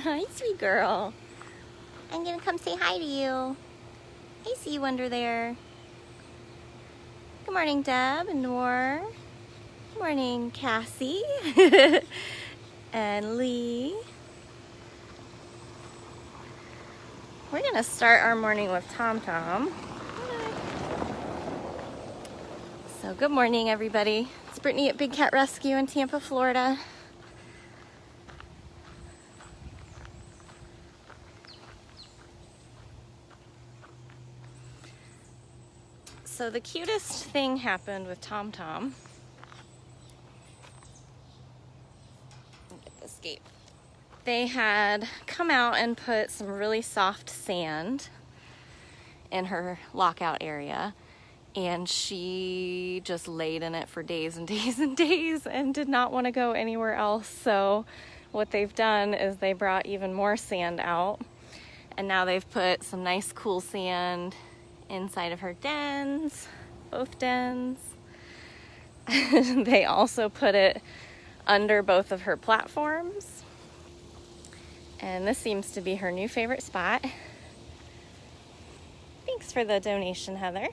Hi, sweet girl. I'm gonna come say hi to you. I see you under there. Good morning, Deb and Noor. Good morning, Cassie and Lee. We're gonna start our morning with Tom Tom. So good morning, everybody. It's Brittany at Big Cat Rescue in Tampa, Florida. So the cutest thing happened with Tom Tom. Get this gate. They had come out and put some really soft sand in her lockout area, and she just laid in it for days and days and days and did not want to go anywhere else. So what they've done is they brought even more sand out, and now they've put some nice cool sand inside of her dens, both dens. They also put it under both of her platforms, and this seems to be her new favorite spot. Thanks for the donation, Heather.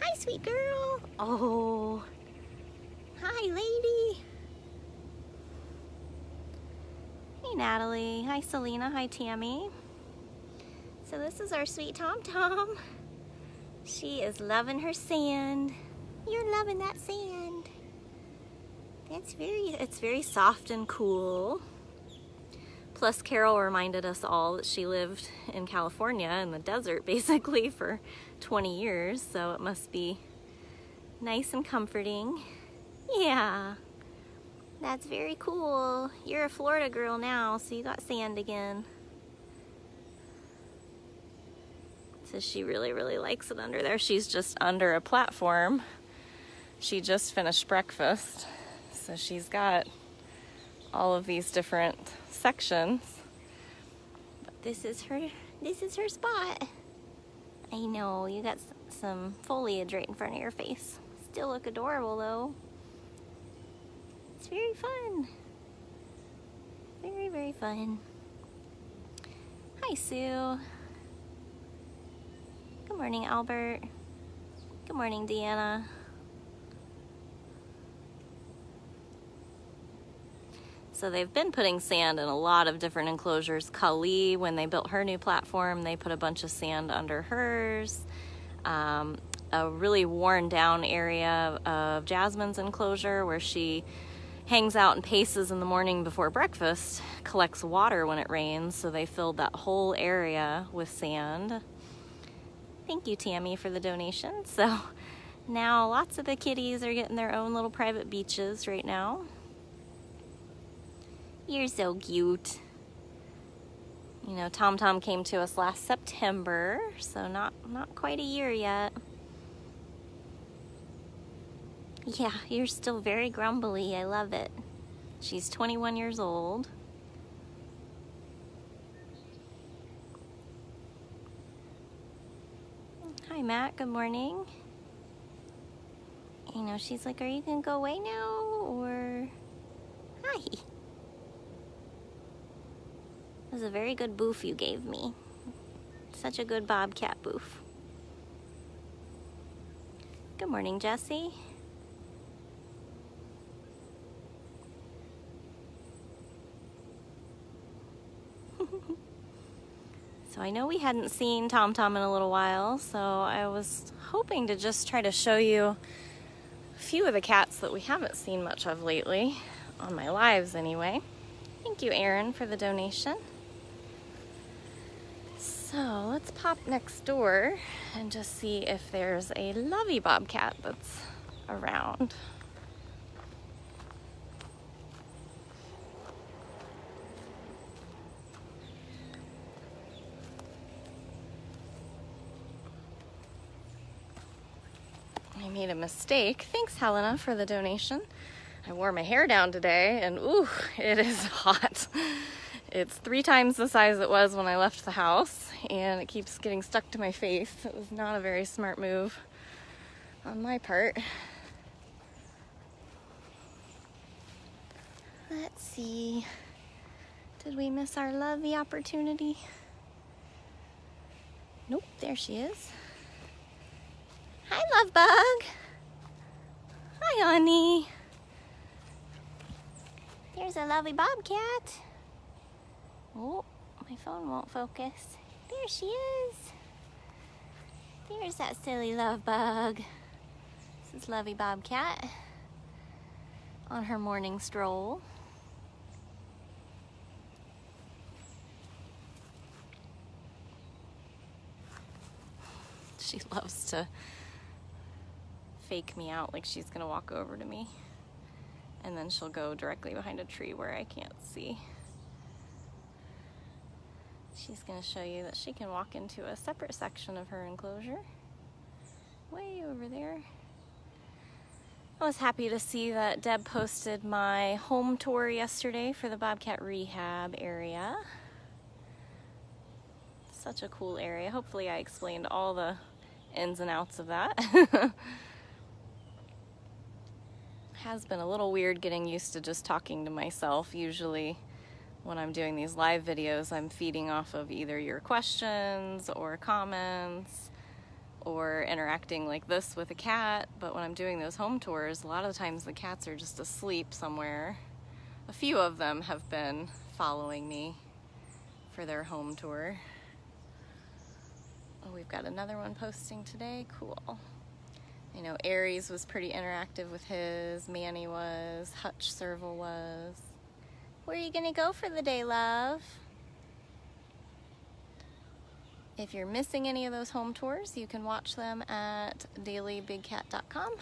Hi, sweet girl. Oh, hi, lady. Hey, Natalie. Hi, Selena. Hi, Tammy. So this is our sweet Tom Tom. She is loving her sand. You're loving that sand. It's very soft and cool. Plus, Carol reminded us all that she lived in California in the desert basically for 20 years, so it must be nice and comforting. Yeah, that's very cool. You're a Florida girl now, so you got sand again. So she really, really likes it under there. She's just under a platform. She just finished breakfast, so she's got all of these different sections. But this is her spot. I know, you got some foliage right in front of your face. Still look adorable though. It's very fun. Very, very fun. Hi, Sue. Good morning, Albert. Good morning, Deanna. So they've been putting sand in a lot of different enclosures. Kali, when they built her new platform, they put a bunch of sand under hers. A really worn down area of Jasmine's enclosure where she hangs out and paces in the morning before breakfast, collects water when it rains, so they filled that whole area with sand. Thank you, Tammy, for the donation. So now lots of the kitties are getting their own little private beaches right now. You're so cute. You know, Tom Tom came to us last September, so not quite a year yet. Yeah, you're still very grumbly. I love it. She's 21 years old. Hi, Matt. Good morning. You know, she's like, are you going to go away now? Or... Hi. It was a very good boof you gave me. Such a good Bobcat boof. Good morning, Jessie. So I know we hadn't seen Tom Tom in a little while, so I was hoping to just try to show you a few of the cats that we haven't seen much of lately, on my lives anyway. Thank you, Erin, for the donation. So let's pop next door and just see if there's a Lovey Bobcat that's around. I made a mistake. Thanks, Helena, for the donation. I wore my hair down today, and ooh, it is hot. It's 3 times the size it was when I left the house, and it keeps getting stuck to my face. It was not a very smart move on my part. Let's see. Did we miss our Lovey opportunity? Nope, there she is. Hi, Love Bug. Hi, honey. There's a Lovey Bobcat. Oh, my phone won't focus. There she is. There's that silly Love Bug. This is Lovey Bobcat on her morning stroll. She loves to fake me out like she's gonna walk over to me, and then she'll go directly behind a tree where I can't see. She's gonna show you that she can walk into a separate section of her enclosure, way over there. I was happy to see that Deb posted my home tour yesterday for the Bobcat rehab area. Such a cool area. Hopefully I explained all the ins and outs of that. Has been a little weird getting used to just talking to myself. Usually when I'm doing these live videos, I'm feeding off of either your questions or comments or interacting like this with a cat. But when I'm doing those home tours, a lot of the times the cats are just asleep somewhere. A few of them have been following me for their home tour. Oh, we've got another one posting today. Cool. I know Aries was pretty interactive with his. Manny was. Hutch Serval was. Where are you gonna go for the day, love? If you're missing any of those home tours, you can watch them at dailybigcat.com.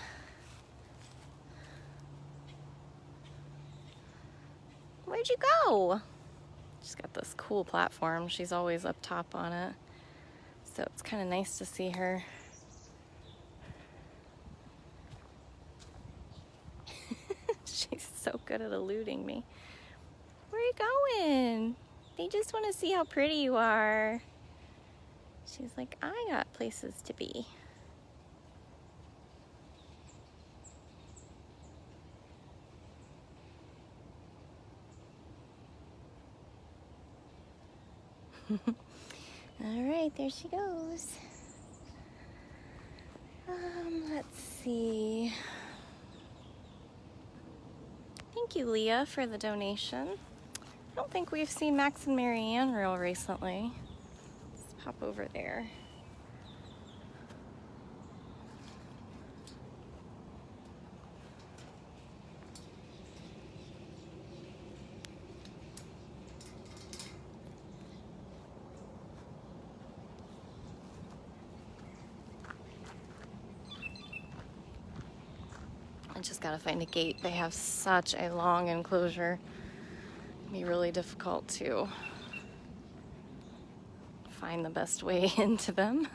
Where'd you go? She's got this cool platform. She's always up top on it. So it's kind of nice to see her. She's so good at eluding me. Where are you going? They just want to see how pretty you are. She's like, I got places to be. All right, there she goes. Let's see. Thank you, Leah, for the donation. I don't think we've seen Max and MaryAnn real recently. Let's pop over there. I just gotta find a gate. They have such a long enclosure. It'd be really difficult to find the best way into them.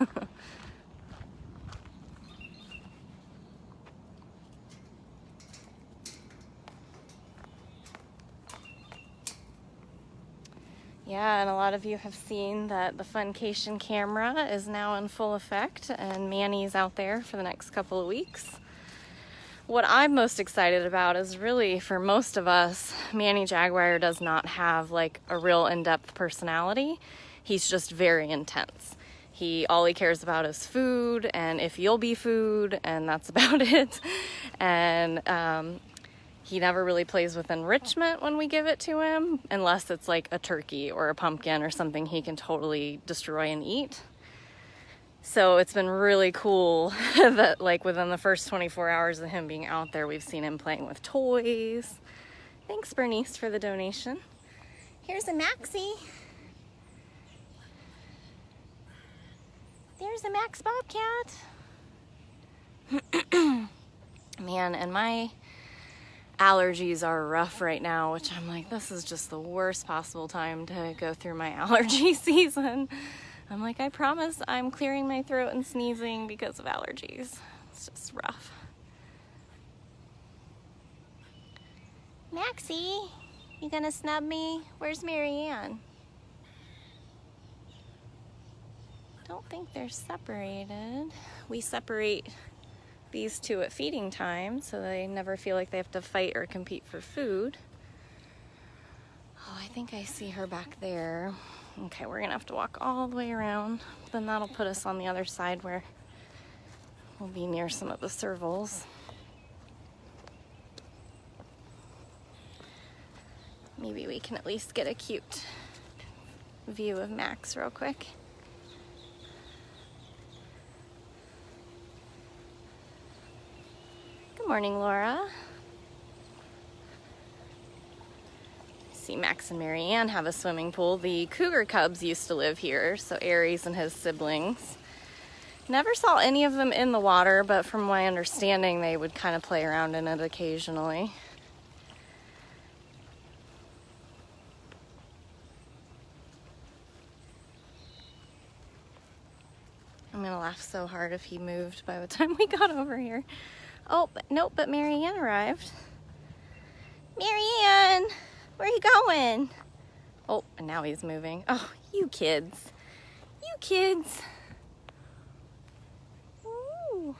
Yeah, and a lot of you have seen that the Funcation camera is now in full effect, and Manny's out there for the next couple of weeks. What I'm most excited about is really, for most of us, Manny Jaguar does not have like a real in-depth personality. He's just very intense. All he cares about is food, and if you'll be food, and that's about it. And he never really plays with enrichment when we give it to him, unless it's like a turkey or a pumpkin or something he can totally destroy and eat. So it's been really cool that like within the first 24 hours of him being out there, we've seen him playing with toys. Thanks, Bernice, for the donation. Here's a Maxie. There's a Max Bobcat. Man, and my allergies are rough right now, which I'm like, this is just the worst possible time to go through my allergy season. I'm like, I promise I'm clearing my throat and sneezing because of allergies. It's just rough. Maxie, you gonna snub me? Where's MaryAnn? Don't think they're separated. We separate these two at feeding time so they never feel like they have to fight or compete for food. Oh, I think I see her back there. Okay, we're gonna have to walk all the way around. Then that'll put us on the other side where we'll be near some of the servals. Maybe we can at least get a cute view of Max real quick. Good morning, Laura. See, Max and MaryAnn have a swimming pool. The cougar cubs used to live here, so Aries and his siblings. Never saw any of them in the water, but from my understanding, they would kind of play around in it occasionally. I'm gonna laugh so hard if he moved by the time we got over here. Oh, but nope, but MaryAnn arrived. MaryAnn, where are you going? Oh, and now he's moving. Oh, you kids. You kids. Ooh.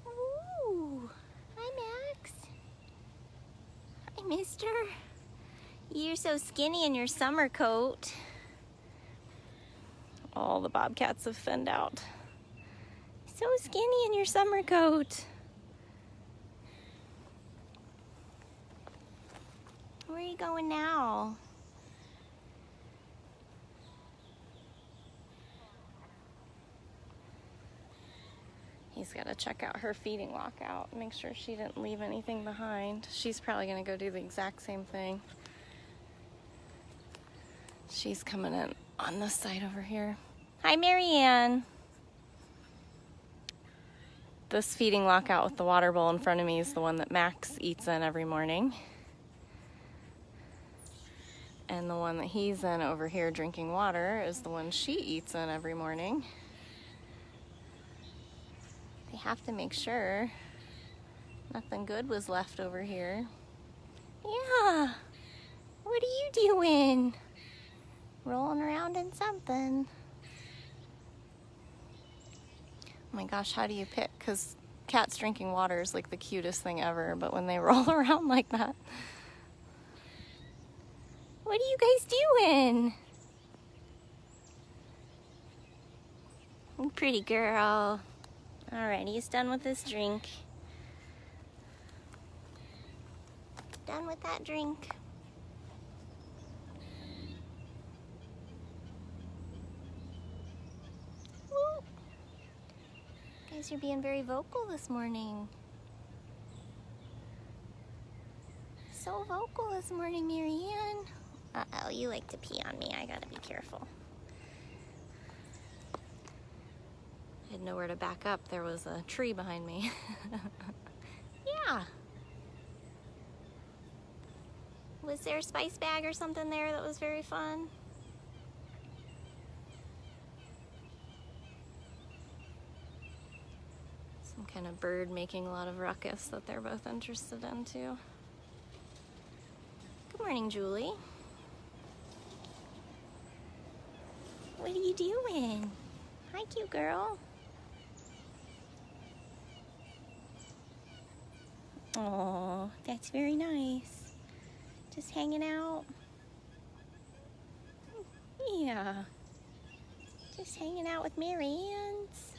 Ooh. Hi, Max. Hi, mister. You're so skinny in your summer coat. All the bobcats have thinned out. So skinny in your summer coat. Where are you going now? He's got to check out her feeding lockout, make sure she didn't leave anything behind. She's probably going to go do the exact same thing. She's coming in on this side over here. Hi, MaryAnn. This feeding lockout with the water bowl in front of me is the one that Max eats in every morning. And the one that he's in over here drinking water is the one she eats in every morning. They have to make sure nothing good was left over here. Yeah, what are you doing? Rolling around in something. Oh my gosh, how do you pick? Because cats drinking water is like the cutest thing ever, but when they roll around like that. What are you guys doing? Pretty girl. Alright, he's done with his drink. Done with that drink. Woo. Guys, you're being very vocal this morning. So vocal this morning, MaryAnn. Uh-oh, you like to pee on me. I gotta be careful. I had nowhere to back up. There was a tree behind me. Yeah. Was there a spice bag or something there that was very fun? Some kind of bird making a lot of ruckus that they're both interested in too. Good morning, Julie. What are you doing? Hi, cute girl. Oh, that's very nice. Just hanging out. Yeah. Just hanging out with MaryAnn's.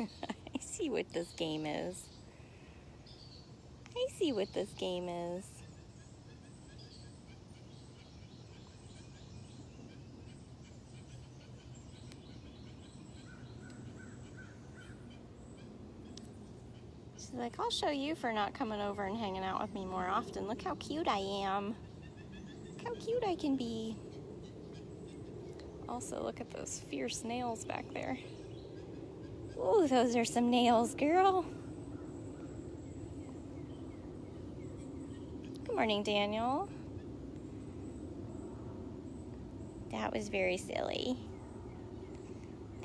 I see what this game is. I see what this game is. She's like, I'll show you for not coming over and hanging out with me more often. Look how cute I am. Look how cute I can be. Also, look at those fierce nails back there. Ooh, those are some nails, girl. Good morning, Daniel. That was very silly.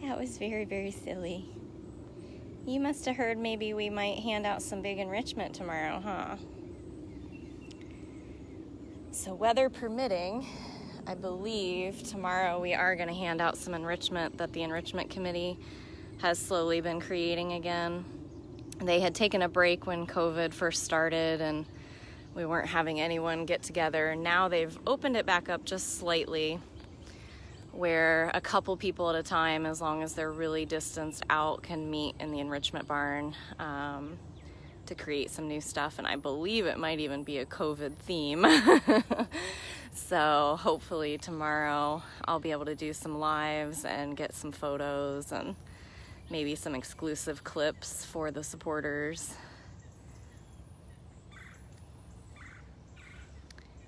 That was very, very silly. You must have heard maybe we might hand out some big enrichment tomorrow, huh? So weather permitting, I believe tomorrow we are going to hand out some enrichment that the enrichment committee has slowly been creating again. They had taken a break when COVID first started and we weren't having anyone get together. And now they've opened it back up just slightly, where a couple people at a time, as long as they're really distanced out, can meet in the enrichment barn to create some new stuff. And I believe it might even be a COVID theme. So hopefully tomorrow I'll be able to do some lives and get some photos and maybe some exclusive clips for the supporters.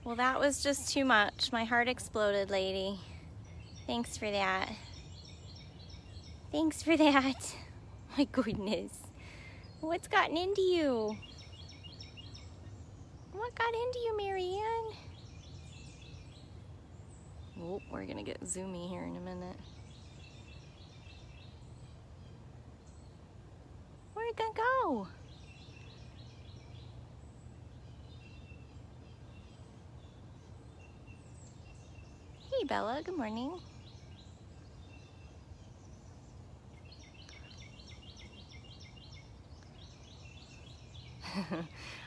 Well, that was just too much. My heart exploded, lady. Thanks for that. Thanks for that. My goodness. What's gotten into you? What got into you, MaryAnn? Oh, we're gonna get zoomy here in a minute. Where'd that go? Hey Bella, good morning.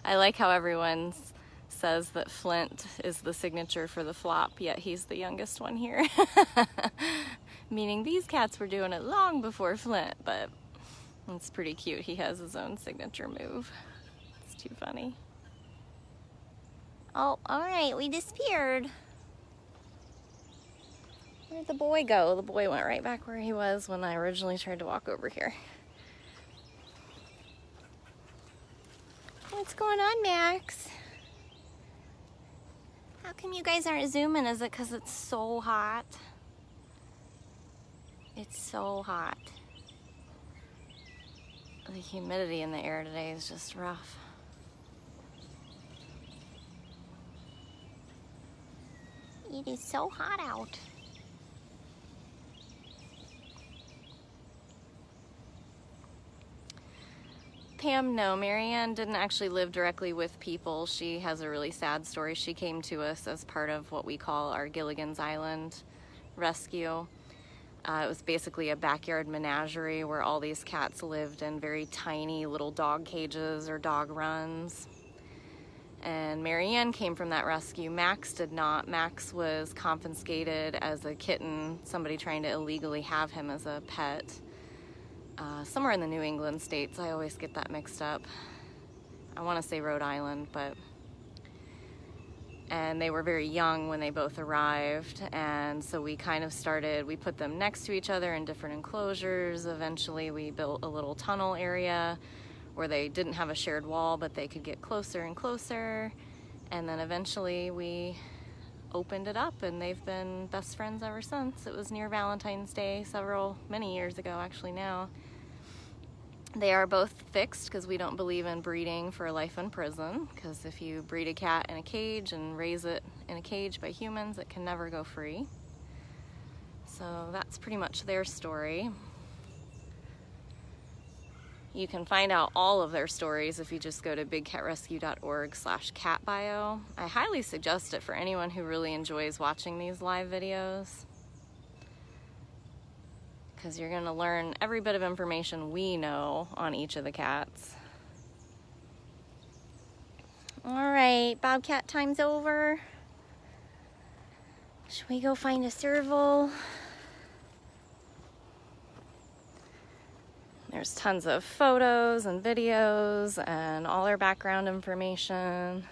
I like how everyone says that Flint is the signature for the flop, yet he's the youngest one here. Meaning these cats were doing it long before Flint, but it's pretty cute. He has his own signature move. It's too funny. Oh, all right, we disappeared. Where'd the boy go? The boy went right back where he was when I originally tried to walk over here. What's going on, Max? How come you guys aren't zooming? Is it because it's so hot? It's so hot. The humidity in the air today is just rough. It is so hot out. Pam, no, MaryAnn didn't actually live directly with people. She has a really sad story. She came to us as part of what we call our Gilligan's Island rescue. It was basically a backyard menagerie where all these cats lived in very tiny little dog cages or dog runs. And MaryAnn came from that rescue. Max did not. Max was confiscated as a kitten, somebody trying to illegally have him as a pet. Somewhere in the New England states. I always get that mixed up. I want to say Rhode Island, but... And they were very young when they both arrived, and so we kind of started, we put them next to each other in different enclosures. Eventually we built a little tunnel area where they didn't have a shared wall, but they could get closer and closer. And then eventually we opened it up, and they've been best friends ever since. It was near Valentine's Day many years ago actually now. They are both fixed because we don't believe in breeding for life in prison, because if you breed a cat in a cage and raise it in a cage by humans, it can never go free. So that's pretty much their story. You can find out all of their stories if you just go to bigcatrescue.org/catbio. I highly suggest it for anyone who really enjoys watching these live videos, because you're going to learn every bit of information we know on each of the cats. All right, Bobcat time's over. Should we go find a serval? There's tons of photos and videos and all their background information.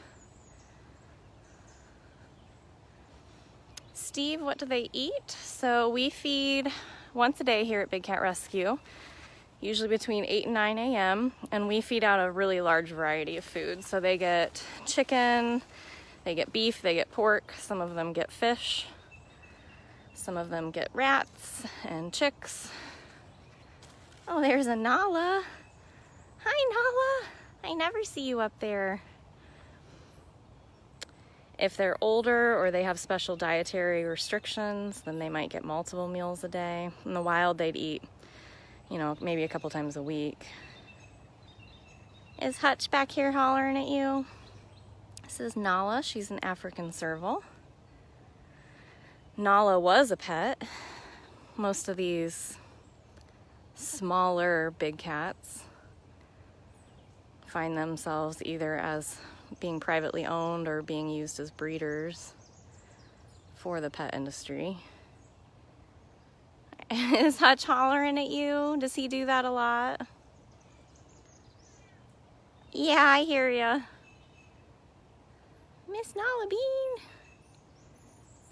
Steve, what do they eat? So we feed once a day here at Big Cat Rescue, usually between 8 and 9 a.m. and we feed out a really large variety of food. So they get chicken, they get beef, they get pork, some of them get fish, some of them get rats and chicks. Oh, there's a Nala. Hi, Nala. I never see you up there. If they're older or they have special dietary restrictions, then they might get multiple meals a day. In the wild, they'd eat, maybe a couple times a week. Is Hutch back here hollering at you? This is Nala. She's an African serval. Nala was a pet. Most of these smaller big cats find themselves either as being privately owned or being used as breeders for the pet industry. Is Hutch hollering at you? Does he do that a lot? Yeah, I hear ya. Miss Nala Bean.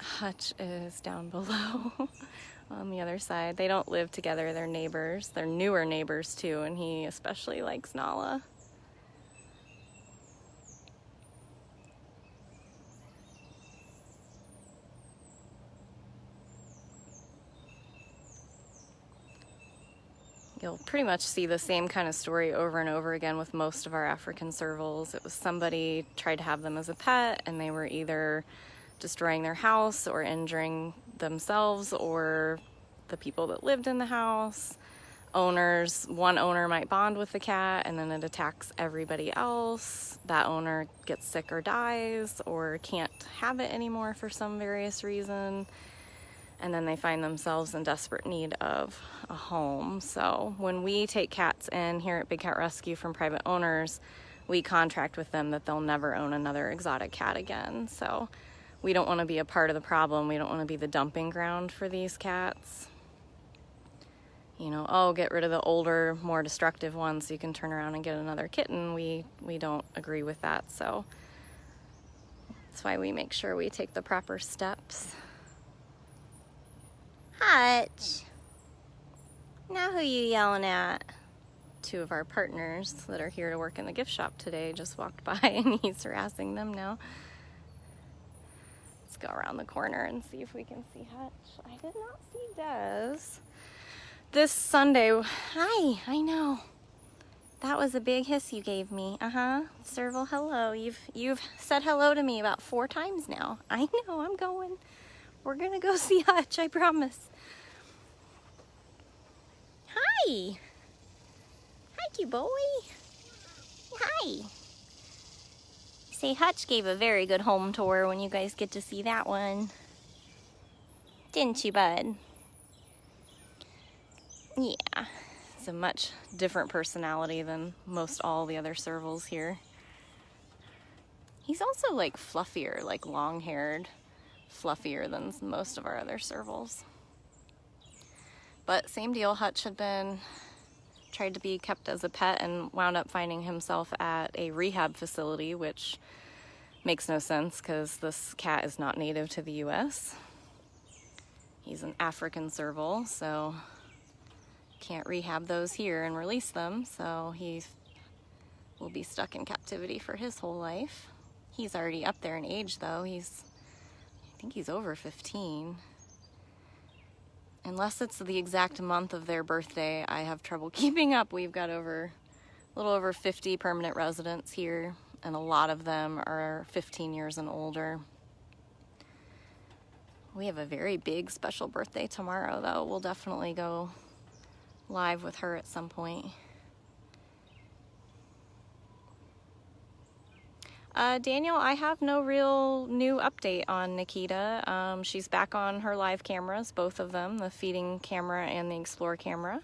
Hutch is down below on the other side. They don't live together, they're neighbors. They're newer neighbors too, and he especially likes Nala. You'll pretty much see the same kind of story over and over again with most of our African servals. It was somebody tried to have them as a pet, and they were either destroying their house or injuring themselves or the people that lived in the house. Owners, one owner might bond with the cat and then it attacks everybody else. That owner gets sick or dies or can't have it anymore for some various reason. And then they find themselves in desperate need of a home. So when we take cats in here at Big Cat Rescue from private owners, we contract with them that they'll never own another exotic cat again. So we don't want to be a part of the problem. We don't want to be the dumping ground for these cats. You know, oh, get rid of the older, more destructive ones so you can turn around and get another kitten. We don't agree with that. So that's why we make sure we take the proper steps. Hutch, now who you yelling at? Two of our partners that are here to work in the gift shop today just walked by and he's harassing them now. Let's go around the corner and see if we can see Hutch. I did not see Des. This Sunday, hi, I know. That was a big hiss you gave me. Serval, hello. You've said hello to me about 4 times now. I know, I'm going. We're gonna go see Hutch, I promise. Hi. Hi, cute boy. Hi. Say Hutch gave a very good home tour when you guys get to see that one. Didn't you, bud? Yeah. It's a much different personality than most all the other servals here. He's also like fluffier, like long-haired. Fluffier than most of our other servals. But same deal, Hutch had tried to be kept as a pet and wound up finding himself at a rehab facility, which makes no sense because this cat is not native to the US. He's an African serval, so can't rehab those here and release them, so he will be stuck in captivity for his whole life. He's already up there in age though. I think he's over 15. Unless it's the exact month of their birthday, I have trouble keeping up. We've got a little over 50 permanent residents here, and a lot of them are 15 years and older. We have a very big special birthday tomorrow, though. We'll definitely go live with her at some point. Daniel, I have no real new update on Nikita. She's back on her live cameras, both of them, the feeding camera and the explore camera.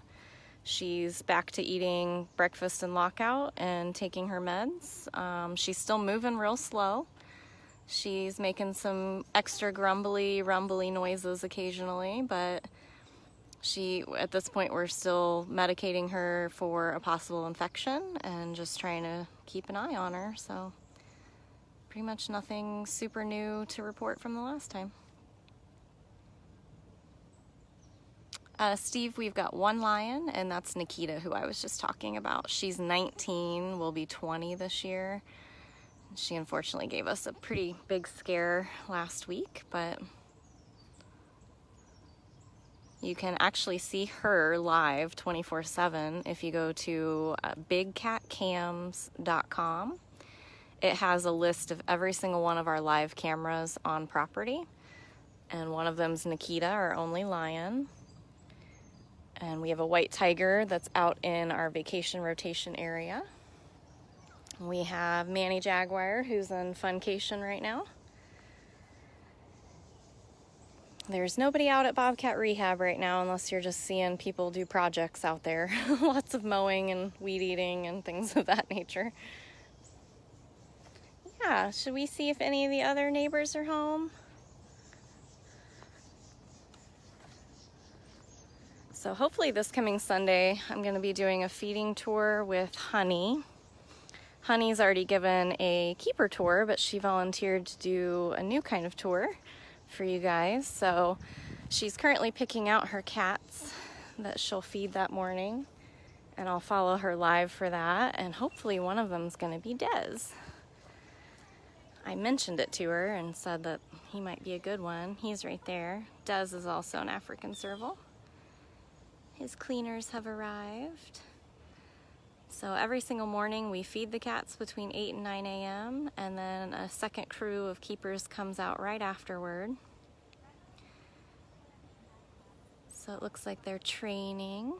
She's back to eating breakfast and lockout and taking her meds. She's still moving real slow. She's making some extra rumbly noises occasionally, but at this point, we're still medicating her for a possible infection and just trying to keep an eye on her, so pretty much nothing super new to report from the last time. Steve, we've got one lion, and that's Nikita, who I was just talking about. She's 19, will be 20 this year. She unfortunately gave us a pretty big scare last week, but you can actually see her live 24/7 if you go to bigcatcams.com. It has a list of every single one of our live cameras on property. And one of them's Nikita, our only lion. And we have a white tiger that's out in our vacation rotation area. We have Manny Jaguar, who's in funcation right now. There's nobody out at Bobcat Rehab right now unless you're just seeing people do projects out there. Lots of mowing and weed eating and things of that nature. Yeah, should we see if any of the other neighbors are home? So hopefully this coming Sunday, I'm going to be doing a feeding tour with Honey. Honey's already given a keeper tour, but she volunteered to do a new kind of tour for you guys. So she's currently picking out her cats that she'll feed that morning, and I'll follow her live for that, and hopefully one of them's going to be Dez. I mentioned it to her and said that he might be a good one. He's right there. Dez is also an African serval. His cleaners have arrived. So every single morning we feed the cats between 8 and 9 a.m. and then a second crew of keepers comes out right afterward. So it looks like they're training.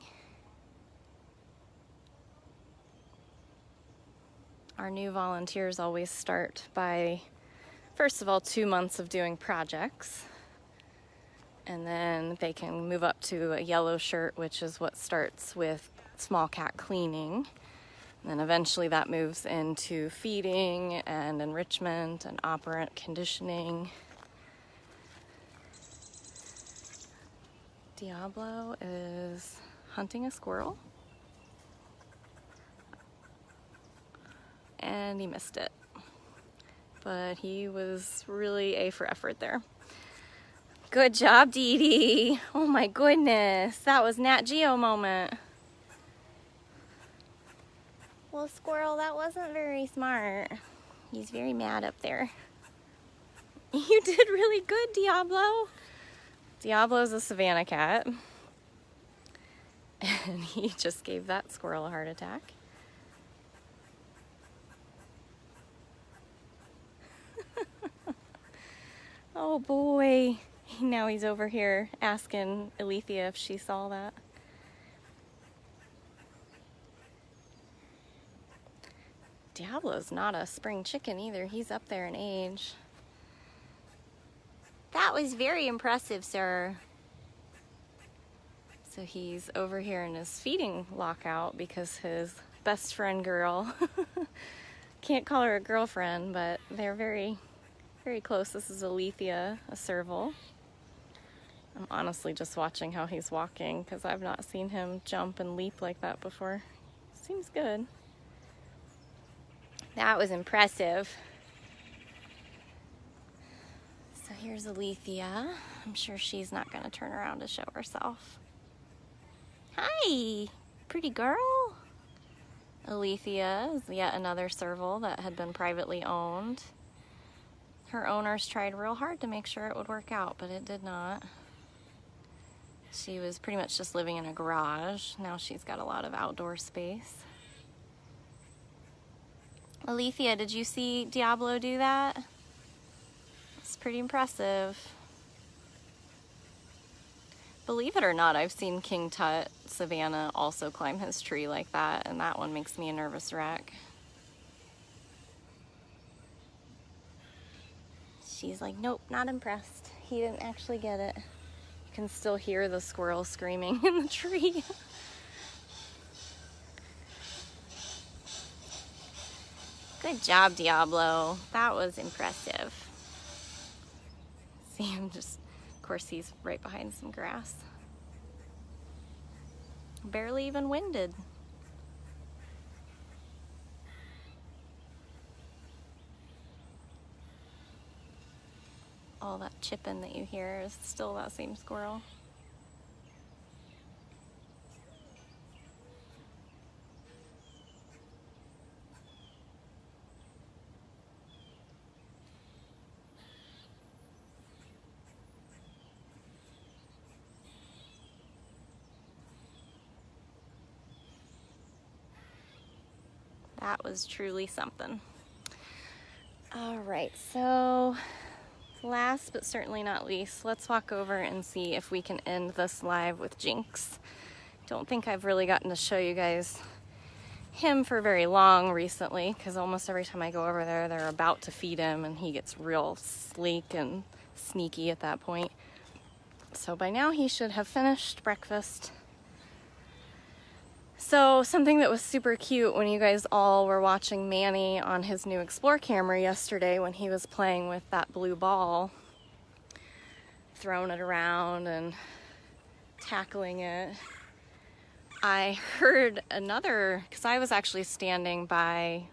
Our new volunteers always start by, first of all, 2 months of doing projects. And then they can move up to a yellow shirt, which is what starts with small cat cleaning. And then eventually that moves into feeding and enrichment and operant conditioning. Diablo is hunting a squirrel. And he missed it. But he was really A for effort there. Good job, Dee Dee. Oh my goodness, that was Nat Geo moment. Well, squirrel, that wasn't very smart. He's very mad up there. You did really good, Diablo. Diablo's a Savannah cat. And he just gave that squirrel a heart attack. Oh boy. Now he's over here asking Illithia if she saw that. Diablo's not a spring chicken either. He's up there in age. That was very impressive, sir. So he's over here in his feeding lockout because his best friend girl, can't call her a girlfriend, but they're very, very close. This is Illithia, a serval. I'm honestly just watching how he's walking because I've not seen him jump and leap like that before. Seems good. That was impressive. So here's Illithia. I'm sure she's not going to turn around to show herself. Hi, pretty girl. Illithia is yet another serval that had been privately owned. Her owners tried real hard to make sure it would work out, but it did not. She was pretty much just living in a garage. Now she's got a lot of outdoor space. Illithia, did you see Diablo do that? It's pretty impressive. Believe it or not, I've seen King Tut, Savannah, also climb his tree like that, and that one makes me a nervous wreck. She's like, nope, not impressed. He didn't actually get it. You can still hear the squirrel screaming in the tree. Good job, Diablo. That was impressive. See him just, of course, he's right behind some grass. Barely even winded. All that chipping that you hear is still that same squirrel. That was truly something. All right, so last but certainly not least, let's walk over and see if we can end this live with Jinx. Don't think I've really gotten to show you guys him for very long recently, because almost every time I go over there, they're about to feed him and he gets real sleek and sneaky at that point. So by now he should have finished breakfast. So something that was super cute when you guys all were watching Manny on his new Explore camera yesterday when he was playing with that blue ball, throwing it around and tackling it, I heard another, because I was actually standing by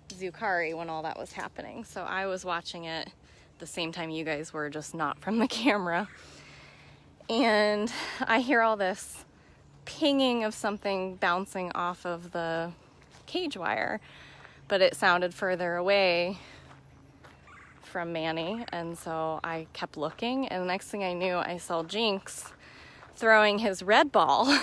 Zukari when all that was happening, so I was watching it the same time you guys were, just not from the camera. And I hear all this pinging of something bouncing off of the cage wire, but it sounded further away from Manny, and so I kept looking, and the next thing I knew, I saw Jinx throwing his red ball,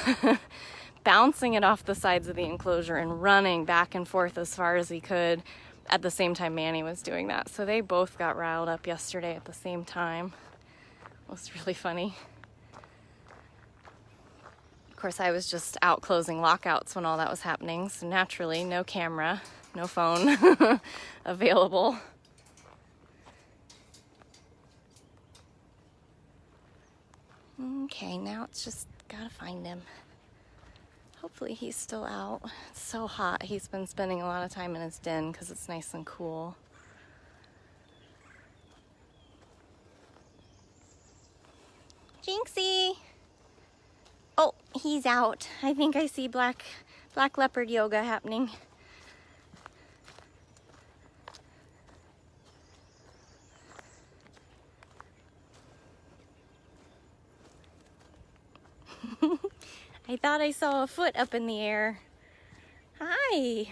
bouncing it off the sides of the enclosure and running back and forth as far as he could at the same time Manny was doing that. So they both got riled up yesterday at the same time. It was really funny. Of course, I was just out closing lockouts when all that was happening, so naturally, no camera, no phone available. Okay, now it's just gotta find him. Hopefully he's still out. It's so hot. He's been spending a lot of time in his den because it's nice and cool. Jinxie! Oh, he's out. I think I see black leopard yoga happening. I thought I saw a foot up in the air. Hi.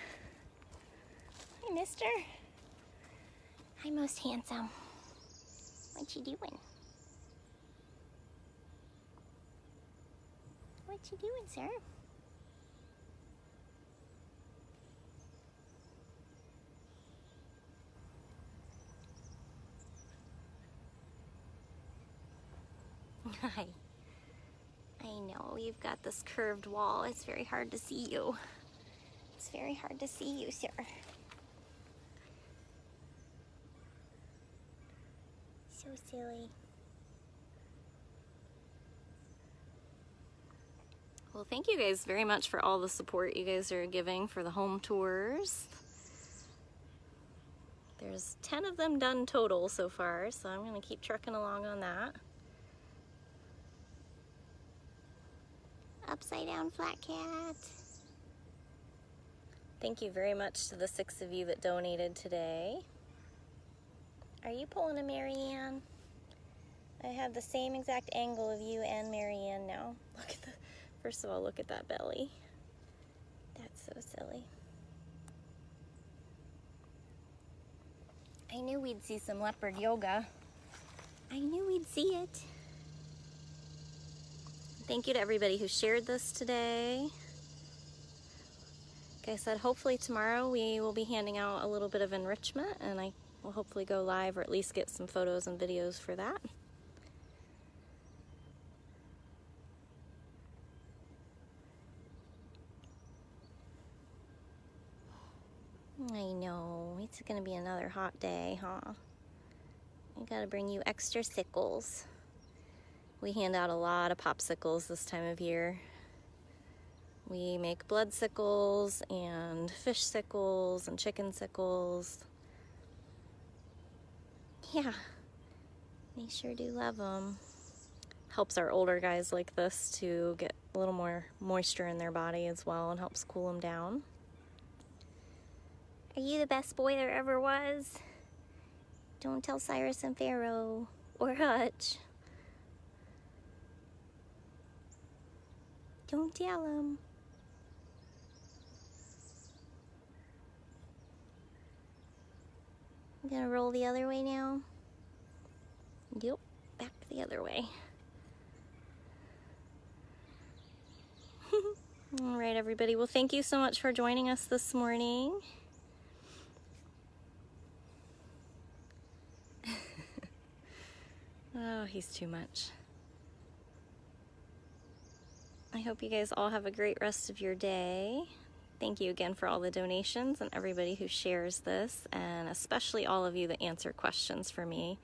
Hi, mister. Hi, most handsome. What you doing? What you doing, sir? Hi. I know, you've got this curved wall. It's very hard to see you. It's very hard to see you, sir. So silly. Well, thank you guys very much for all the support you guys are giving for the home tours. There's 10 of them done total so far, so I'm going to keep trucking along on that. Upside down flat cat. Thank you very much to the 6 of you that donated today. Are you pulling a MaryAnn? I have the same exact angle of you and MaryAnn now. Look at the, first of all, look at that belly. That's so silly. I knew we'd see some leopard yoga. I knew we'd see it. Thank you to everybody who shared this today. Like I said, hopefully tomorrow we will be handing out a little bit of enrichment, and I will hopefully go live or at least get some photos and videos for that. I know, it's gonna be another hot day, huh? I gotta bring you extra sickles. We hand out a lot of popsicles this time of year. We make blood sickles and fish sickles and chicken sickles. Yeah, they sure do love them. Helps our older guys like this to get a little more moisture in their body as well, and helps cool them down. Are you the best boy there ever was? Don't tell Cyrus and Pharaoh or Hutch. Don't tell him. I'm gonna roll the other way now. Yep, back the other way. All right, everybody. Well, thank you so much for joining us this morning. Oh, he's too much. I hope you guys all have a great rest of your day. Thank you again for all the donations and everybody who shares this, and especially all of you that answer questions for me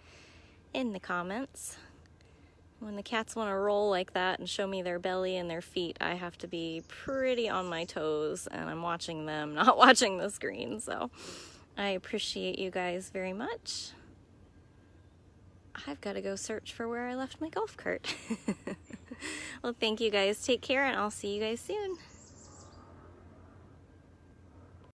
in the comments. When the cats want to roll like that and show me their belly and their feet, I have to be pretty on my toes, and I'm watching them, not watching the screen. So I appreciate you guys very much. I've got to go search for where I left my golf cart. Well, thank you guys. Take care, and I'll see you guys soon.